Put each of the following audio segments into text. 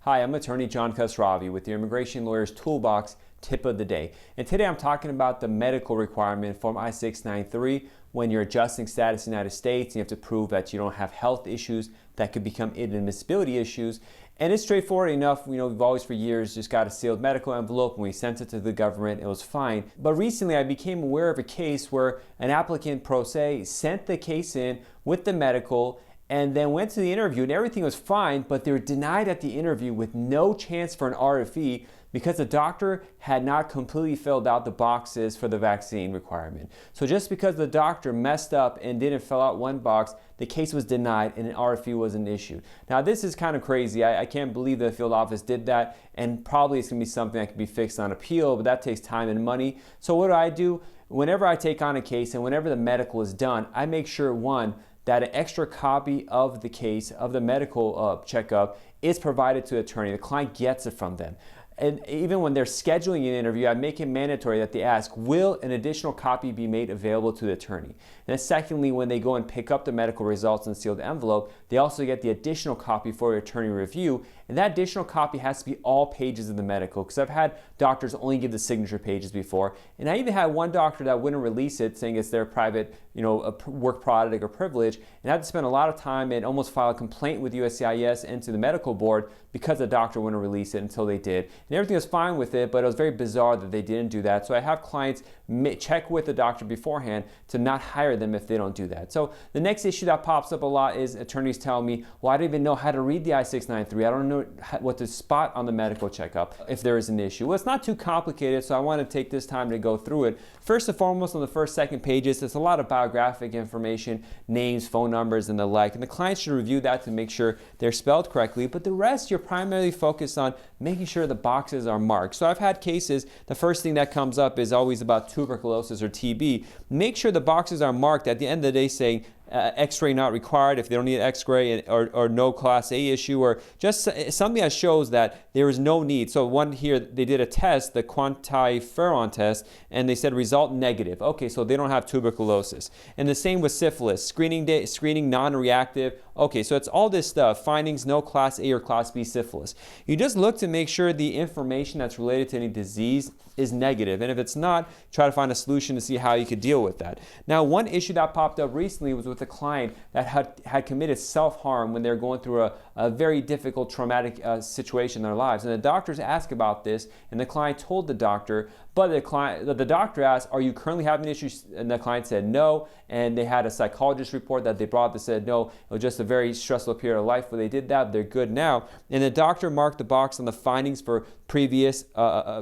Hi, I'm attorney John Khosravi with your Immigration Lawyer's Toolbox Tip of the Day. And today I'm talking about the medical requirement Form I-693 when you're adjusting status in the United States and you have to prove that you don't have health issues that could become inadmissibility issues. And it's straightforward enough. We've always for years just got a sealed medical envelope and we sent it to the government. It was fine. But recently I became aware of a case where an applicant pro se sent the case in with the medical and then went to the interview and everything was fine, but they were denied at the interview with no chance for an RFE because the doctor had not completely filled out the boxes for the vaccine requirement. So just because the doctor messed up and didn't fill out one box, the case was denied and an RFE wasn't issued. Now this is kind of crazy. I can't believe the field office did that, and probably it's gonna be something that can be fixed on appeal, but that takes time and money. So what do? Whenever I take on a case and whenever the medical is done, I make sure, one, that an extra copy of the case, of the medical checkup, is provided to the attorney. The client gets it from them. And even when they're scheduling an interview, I make it mandatory that they ask, will an additional copy be made available to the attorney? And then secondly, when they go and pick up the medical results in a sealed envelope, they also get the additional copy for attorney review. And that additional copy has to be all pages of the medical, because I've had doctors only give the signature pages before. And I even had one doctor that wouldn't release it, saying it's their private, a work product or privilege. And I had to spend a lot of time and almost file a complaint with USCIS and to the medical board because the doctor wouldn't release it until they did. And everything was fine with it, but it was very bizarre that they didn't do that. So I have clients check with the doctor beforehand to not hire them if they don't do that. So the next issue that pops up a lot is attorneys tell me, well, I don't even know how to read the I-693. I don't know what to spot on the medical checkup if there is an issue. Well, it's not too complicated, so I want to take this time to go through it. First and foremost, on the first, second pages, there's a lot of biographic information, names, phone numbers, and the like. And the client should review that to make sure they're spelled correctly. But the rest, you're primarily focused on making sure the boxes are marked. So I've had cases, the first thing that comes up is always about tuberculosis or TB. Make sure the boxes are marked at the end of the day saying X-ray not required if they don't need an X-ray, or no Class A issue, or just something that shows that there is no need. So one here, they did a test, the quantiferon test, and they said result negative. Okay, so they don't have tuberculosis. And the same with syphilis, screening non-reactive. Okay, so it's all this stuff, findings no Class A or Class B syphilis. You just look to make sure the information that's related to any disease is negative, and if it's not, try to find a solution to see how you could deal with that. Now, one issue that popped up recently was with a client that had committed self-harm when they're going through a very difficult traumatic situation in their lives. And the doctors asked about this, and the client told the doctor, but the doctor asked, are you currently having issues? And the client said no, and they had a psychologist report that they brought that said no, it was just a very stressful period of life where they did that, they're good now. And the doctor marked the box on the findings for previous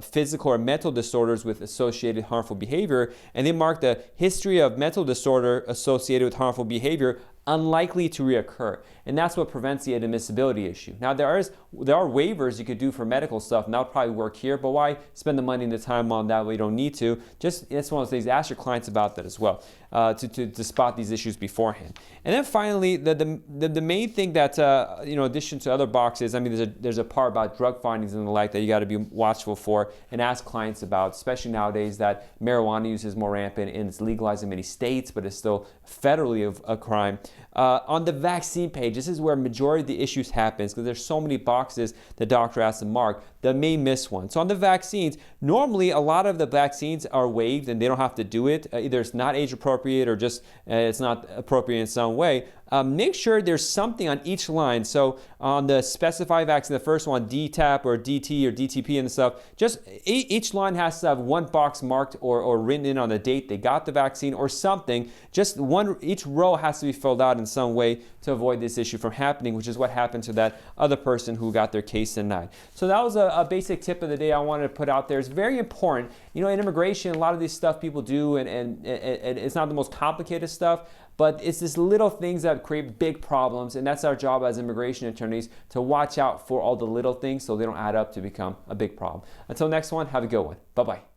physical or mental disorders with associated harmful behavior, and they marked the history of mental disorder associated with harmful behavior unlikely to reoccur. And that's what prevents the admissibility issue. Now there are waivers you could do for medical stuff, and that would probably work here, but why spend the money and the time on that when you don't need to? Just, it's one of those things, ask your clients about that as well, to spot these issues beforehand. And then finally, the main thing that, in addition to other boxes, I mean, there's a part about drug findings and the like that you got to be watchful for and ask clients about, especially nowadays that marijuana use is more rampant and it's legalized in many states, but it's still federally a crime. On the vaccine page, this is where majority of the issues happens because there's so many boxes the doctor has to mark that may miss one. So on the vaccines, normally a lot of the vaccines are waived and they don't have to do it. Either it's not age appropriate or just it's not appropriate in some way. Make sure there's something on each line. So on the specified vaccine, the first one, DTaP or DT or DTP and stuff, just each line has to have one box marked or written in on the date they got the vaccine or something. Just each row has to be filled out in some way to avoid this issue from happening, which is what happened to that other person who got their case denied. So that was a basic tip of the day I wanted to put out there. It's very important. In immigration, a lot of this stuff people do, and it's not the most complicated stuff, but it's these little things that create big problems, and that's our job as immigration attorneys, to watch out for all the little things so they don't add up to become a big problem. Until next one, have a good one. Bye-bye.